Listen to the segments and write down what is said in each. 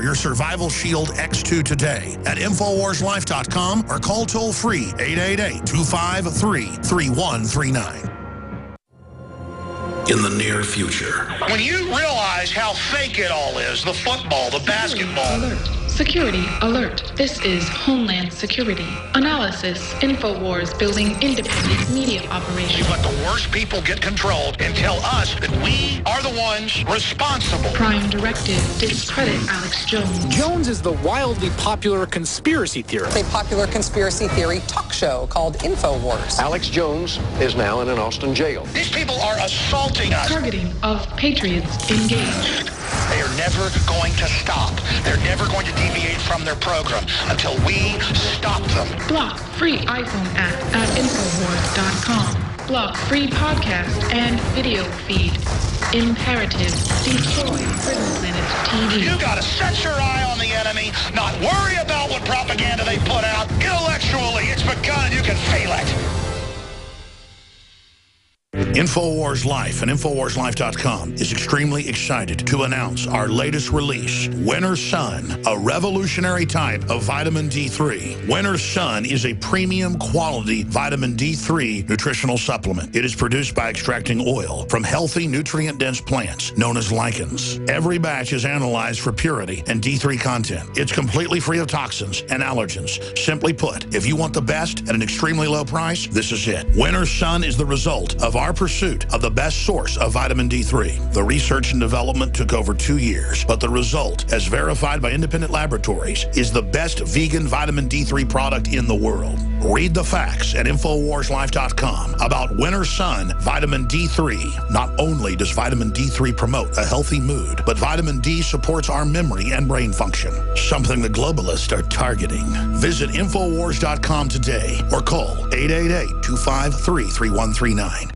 your Survival Shield X2 today at InfoWarsLife.com or call toll-free 888-253-3139. In the near future. When you realize how fake it all is, the football, the basketball. Alert. Security alert. This is Homeland Security. Analysis. InfoWars building independent media operations. Let the worst people get control and tell us that we are the ones responsible. Prime directive. Discredit Alex Jones. Jones is the wildly popular conspiracy theorist. A popular conspiracy theory talk show called InfoWars. Alex Jones is now in an Austin jail. These people are assaulting us. Targeting of patriots engaged. They are never going to stop. They're never going to deviate from their program until we stop them. Block free iPhone app at Infowars.com. Block free podcast and video feed. Imperative. Destroy Prison Planet TV. You gotta set your eye on the enemy, not worry about what propaganda they put out. Intellectually, it's begun and you can feel it. InfoWars Life and InfoWarsLife.com is extremely excited to announce our latest release, Winter Sun, a revolutionary type of vitamin D3. Winter Sun is a premium quality vitamin D3 nutritional supplement. It is produced by extracting oil from healthy, nutrient-dense plants known as lichens. Every batch is analyzed for purity and D3 content. It's completely free of toxins and allergens. Simply put, if you want the best at an extremely low price, this is it. Winter Sun is the result of our pursuit of the best source of vitamin D3. The research and development took over 2 years, but the result, as verified by independent laboratories, is the best vegan vitamin D3 product in the world. Read the facts at InfoWarsLife.com about Winter Sun Vitamin D3. Not only does vitamin D3 promote a healthy mood, but vitamin D supports our memory and brain function, something the globalists are targeting. Visit InfoWars.com today or call 888-253-3139.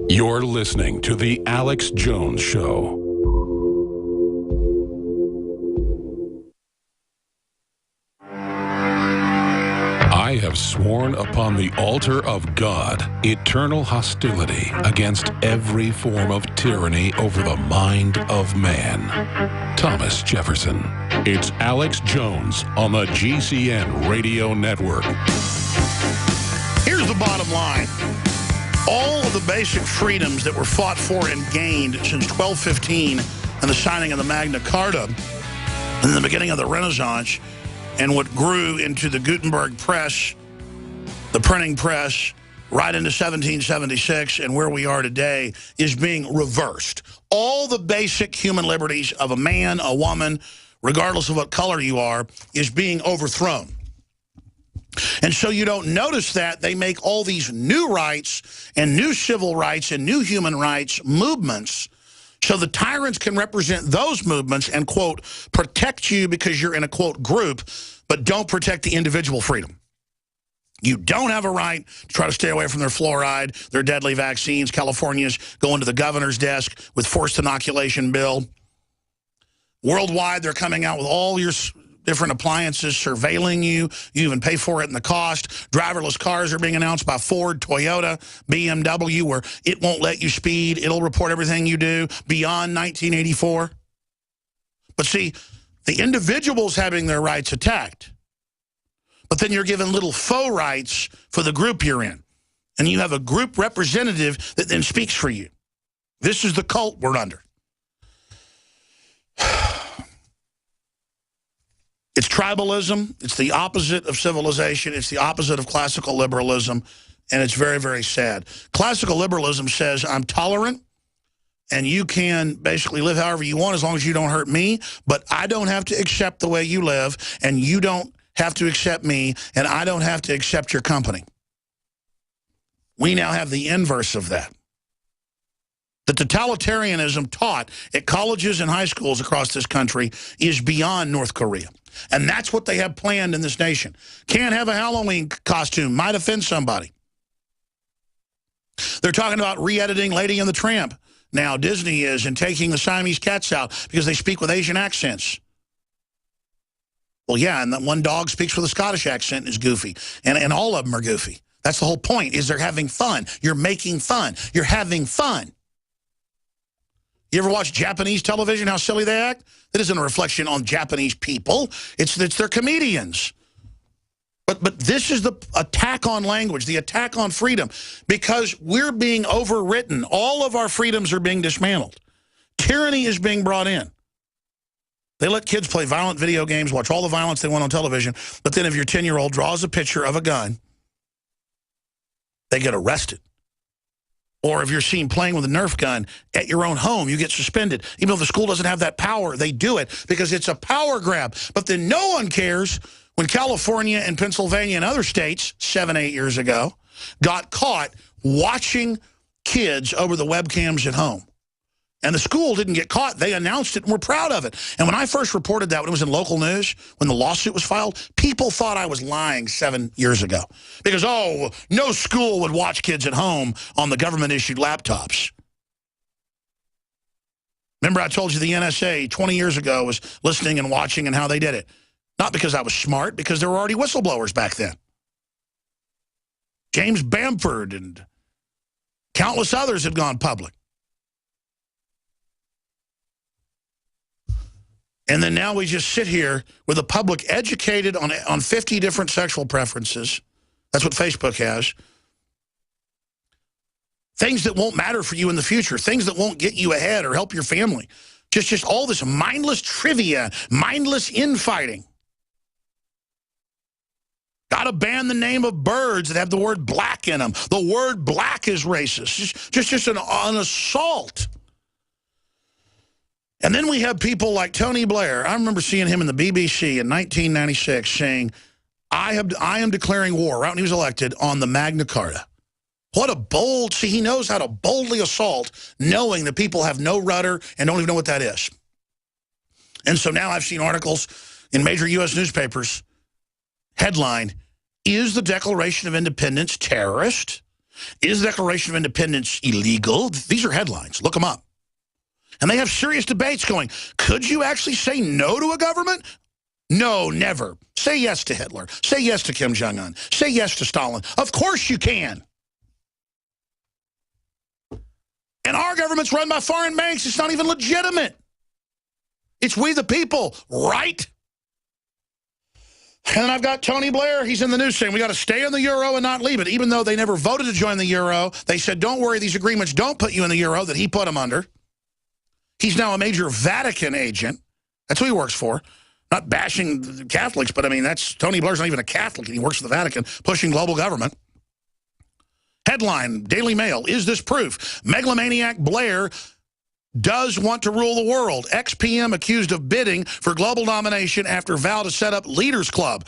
You're listening to The Alex Jones Show. I have sworn upon the altar of God eternal hostility against every form of tyranny over the mind of man. Thomas Jefferson. It's Alex Jones on the GCN Radio Network. Here's the bottom line. All of the basic freedoms that were fought for and gained since 1215 and the signing of the Magna Carta and the beginning of the Renaissance and what grew into the Gutenberg press, the printing press, right into 1776 and where we are today is being reversed. All the basic human liberties of a man, a woman, regardless of what color you are, is being overthrown. And so you don't notice that they make all these new rights and new civil rights and new human rights movements so the tyrants can represent those movements and, quote, protect you because you're in a, quote, group, but don't protect the individual freedom. You don't have a right to try to stay away from their fluoride, their deadly vaccines. California's going to the governor's desk with forced inoculation bill. Worldwide, they're coming out with all your different appliances surveilling you. You even pay for it in the cost. Driverless cars are being announced by Ford, Toyota, BMW, where it won't let you speed. It'll report everything you do beyond 1984. But see, the individual's having their rights attacked. But then you're given little faux rights for the group you're in. And you have a group representative that then speaks for you. This is the cult we're under. It's tribalism. It's the opposite of civilization. It's the opposite of classical liberalism. And it's very, very sad. Classical liberalism says, I'm tolerant, and you can basically live however you want as long as you don't hurt me, but I don't have to accept the way you live, and you don't have to accept me, and I don't have to accept your company. We now have the inverse of that. The totalitarianism taught at colleges and high schools across this country is beyond North Korea. And that's what they have planned in this nation. Can't have a Halloween costume. Might offend somebody. They're talking about re-editing Lady and the Tramp. Now Disney is, and taking the Siamese cats out because they speak with Asian accents. Well, yeah, and that one dog speaks with a Scottish accent and is goofy. And all of them are goofy. That's the whole point, is they're having fun. You're making fun. You're having fun. You ever watch Japanese television, how silly they act? That isn't a reflection on Japanese people. It's their comedians. But this is the attack on language, the attack on freedom, because we're being overwritten. All of our freedoms are being dismantled. Tyranny is being brought in. They let kids play violent video games, watch all the violence they want on television, but then if your 10-year-old draws a picture of a gun, they get arrested. Or if you're seen playing with a Nerf gun at your own home, you get suspended. Even though the school doesn't have that power, they do it because it's a power grab. But then no one cares when California and Pennsylvania and other states, 7, 8 years ago, got caught watching kids over the webcams at home. And the school didn't get caught. They announced it and were proud of it. And when I first reported that, when it was in local news, when the lawsuit was filed, people thought I was lying 7 years ago. Because, oh, no school would watch kids at home on the government-issued laptops. Remember I told you the NSA 20 years ago was listening and watching and how they did it. Not because I was smart, because there were already whistleblowers back then. James Bamford and countless others had gone public. And then now we just sit here with the public educated on 50 different sexual preferences. That's what Facebook has. Things that won't matter for you in the future. Things that won't get you ahead or help your family. Just all this mindless trivia, mindless infighting. Got to ban the name of birds that have the word black in them. The word black is racist. Just an assault. And then we have people like Tony Blair. I remember seeing him in the BBC in 1996 saying, I am declaring war, right when he was elected, on the Magna Carta. What a bold, see, he knows how to boldly assault, knowing that people have no rudder and don't even know what that is. And so now I've seen articles in major U.S. newspapers, headline, is the Declaration of Independence terrorist? Is the Declaration of Independence illegal? These are headlines. Look them up. And they have serious debates going, could you actually say no to a government? No, never. Say yes to Hitler. Say yes to Kim Jong-un. Say yes to Stalin. Of course you can. And our government's run by foreign banks. It's not even legitimate. It's we the people, right? And then I've got Tony Blair. He's in the news saying we got to stay in the euro and not leave it. Even though they never voted to join the euro, they said, don't worry, these agreements don't put you in the euro that he put them under. He's now a major Vatican agent. That's who he works for. Not bashing Catholics, but I mean, Tony Blair's not even a Catholic, and he works for the Vatican, pushing global government. Headline, Daily Mail, is this proof? Megalomaniac Blair does want to rule the world. Ex-PM accused of bidding for global domination after vow to set up Leaders Club.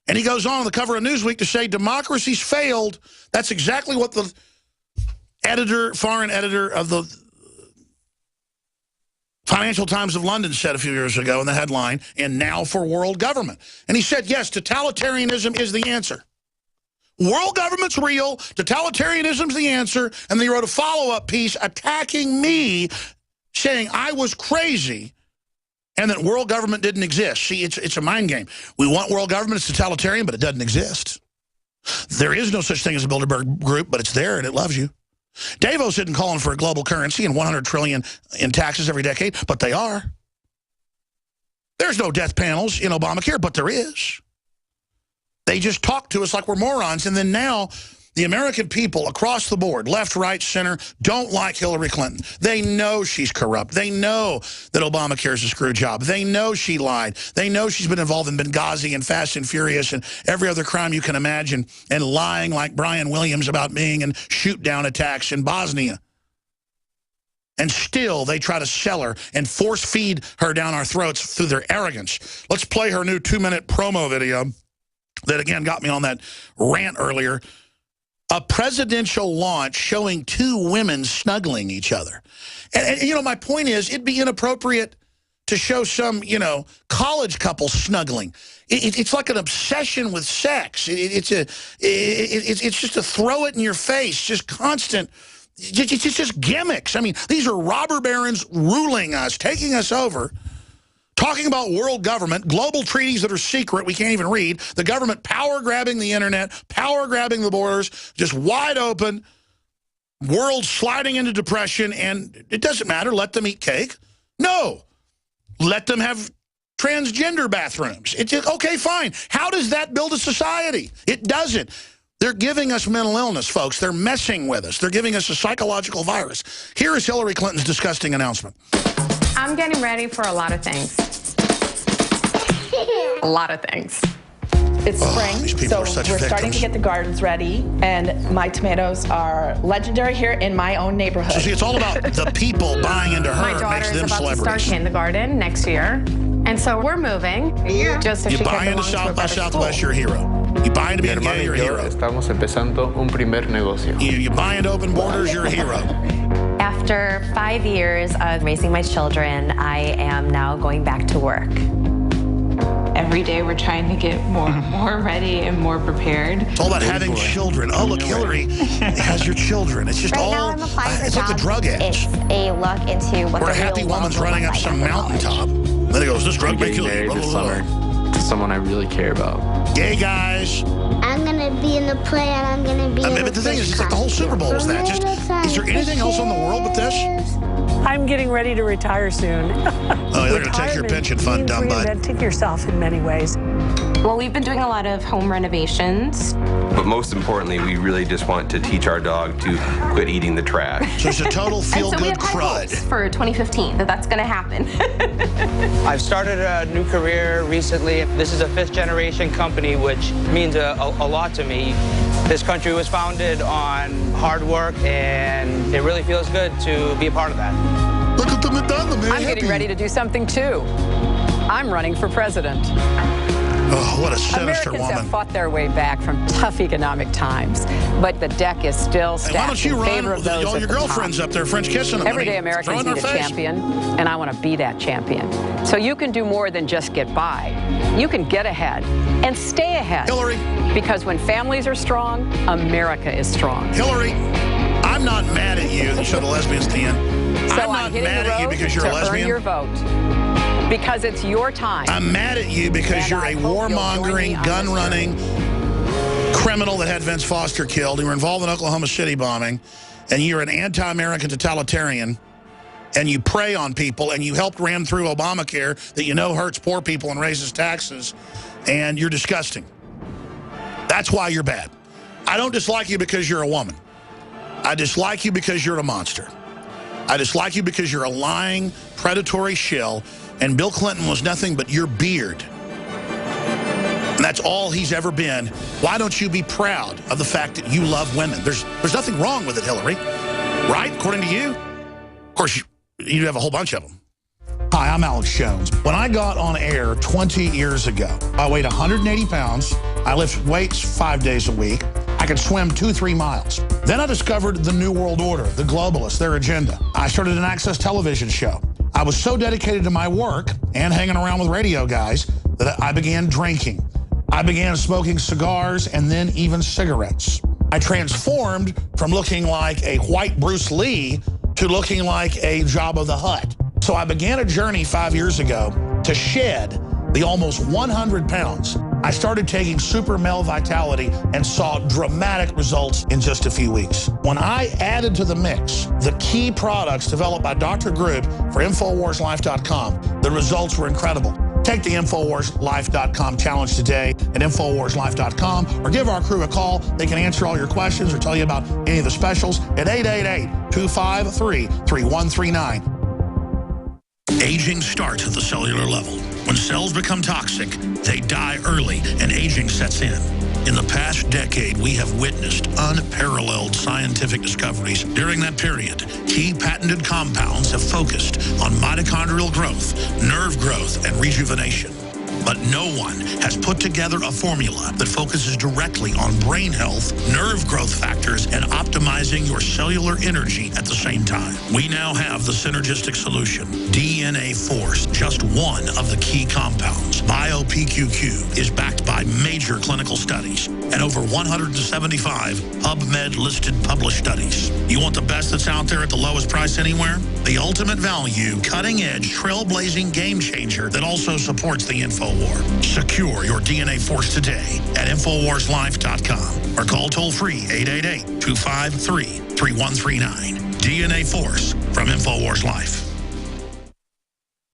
And he goes on the cover of Newsweek to say democracy's failed. That's exactly what the foreign editor of the Financial Times of London said a few years ago in the headline, and now for world government. And he said, yes, totalitarianism is the answer. World government's real, totalitarianism's the answer, and then he wrote a follow-up piece attacking me, saying I was crazy and that world government didn't exist. See, it's a mind game. We want world government, it's totalitarian, but it doesn't exist. There is no such thing as a Bilderberg group, but it's there and it loves you. Davos isn't calling for a global currency and 100 trillion in taxes every decade, but they are. There's no death panels in Obamacare, but there is. They just talk to us like we're morons, and then now the American people across the board, left, right, center, don't like Hillary Clinton. They know she's corrupt. They know that Obamacare is a screw job. They know she lied. They know she's been involved in Benghazi and Fast and Furious and every other crime you can imagine, and lying like Brian Williams about being in shoot-down attacks in Bosnia. And still, they try to sell her and force-feed her down our throats through their arrogance. Let's play her new 2-minute promo video that, again, got me on that rant earlier. A presidential launch showing 2 women snuggling each other. And, you know, my point is, it'd be inappropriate to show some, you know, college couple snuggling. It's like an obsession with sex. It's just to throw it in your face, just constant. It's just gimmicks. I mean, these are robber barons ruling us, taking us over. Talking about world government, global treaties that are secret, we can't even read, the government power-grabbing the internet, power-grabbing the borders, just wide open. world sliding into depression, and it doesn't matter, let them eat cake. No, let them have transgender bathrooms. It's just, okay, fine. How does that build a society? It doesn't. They're giving us mental illness, folks. They're messing with us. They're giving us a psychological virus. Here is Hillary Clinton's disgusting announcement. I'm getting ready for a lot of things. A lot of things. It's spring, these people so are such we're victims. starting to get the gardens ready, and my tomatoes are legendary here in my own neighborhood. So see, it's all about the people buying into her. My It daughter makes is them about to start celebrities. kindergarten next year, and so we're moving. Just so You she buy can into belong to a South by better Southwest, school. you're a hero. You buy into Mi being hermano gay, y you're a yo hero. estamos empezando un primer negocio. You buy into open borders, you're a hero. After 5 years of raising my children, I am now going back to work. Every day we're trying to get more ready and more prepared. It's all about having children. Oh, look, Hillary has your children. It's just Right all, now I'm applying for it's like the jobs. drug ads. It's a look into what Where a the happy real woman's world will running look up like some after mountaintop. college. Then it goes, this drug may Getting kill you. married Blah, this blah, blah. summer to someone I really care about. Gay guys. I'm gonna be in the play and I'm gonna be in But the thing is, it's like the whole Super Bowl is that. Just, is there anything else on the world but this? I'm getting ready to retire soon. Oh, they're going to take your pension fund, dumb butt. Reinventing yourself in many ways. Well, we've been doing a lot of home renovations. But most importantly, we really just want to teach our dog to quit eating the trash. So it's a total And so we feel-good have high hopes crud. for 2015 that's going to happen. I've started a new career recently. This is a fifth-generation company, which means a lot to me. This country was founded on hard work, and it really feels good to be a part of that. Look at the Madonna, man. I'm getting ready to do something, too. I'm running for president. Oh, what a sinister Americans woman. have fought their way back from tough economic times, but the deck is still Hey, stacked why don't you in run favor of with those all at your the girlfriends top. up there, French kissing them? Everyday Throw Americans in her need a face. champion, and I want to be that champion. So you can do more than just get by. You can get ahead and stay ahead. Hillary. Because when families are strong, America is strong. Hillary, I'm not mad at you. They show the lesbians at the end. So I'm not hitting mad the at you road because you're a to lesbian. earn your vote. Because it's your time. I'm mad at you because And you're I a hope you'll join warmongering, me on gun-running criminal that had Vince Foster killed. You were involved in Oklahoma City bombing, and you're an anti-American totalitarian, and you prey on people, and you helped ram through Obamacare that you know hurts poor people and raises taxes, and you're disgusting. That's why you're bad. I don't dislike you because you're a woman. I dislike you because you're a monster. I dislike you because you're a lying, predatory shill, and Bill Clinton was nothing but your beard. And that's all he's ever been. Why don't you be proud of the fact that you love women? There's nothing wrong with it, Hillary. Right? According to you? Of course, you have a whole bunch of them. Hi, I'm Alex Jones. When I got on air 20 years ago, I weighed 180 pounds. I lift weights 5 days a week. I could swim 2-3 miles. Then I discovered the New World Order, the globalists, their agenda. I started an Access television show. I was so dedicated to my work and hanging around with radio guys that I began drinking. I began smoking cigars and then even cigarettes. I transformed from looking like a white Bruce Lee to looking like a Jabba the Hutt. So I began a journey 5 years ago to shed the almost 100 pounds. I started taking Super Male Vitality and saw dramatic results in just a few weeks. When I added to the mix the key products developed by Dr. Group for InfoWarsLife.com, the results were incredible. Take the InfoWarsLife.com challenge today at InfoWarsLife.com or give our crew a call. They can answer all your questions or tell you about any of the specials at 888-253-3139. Aging starts at the cellular level. When cells become toxic, they die early and aging sets in. In the past decade, we have witnessed unparalleled scientific discoveries. During that period, key patented compounds have focused on mitochondrial growth, nerve growth, and rejuvenation. But no one has put together a formula that focuses directly on brain health, nerve growth factors, and optimizing your cellular energy at the same time. We now have the synergistic solution, DNA Force, just one of the key compounds. Plus BioPQQ is backed by major clinical studies and over 175 PubMed-listed published studies. You want the best that's out there at the lowest price anywhere? The ultimate value, cutting-edge, trailblazing game changer that also supports the InfoWar. Secure your DNA Force today at InfoWarsLife.com or call toll-free 888-253-3139. DNA Force from InfoWars Life.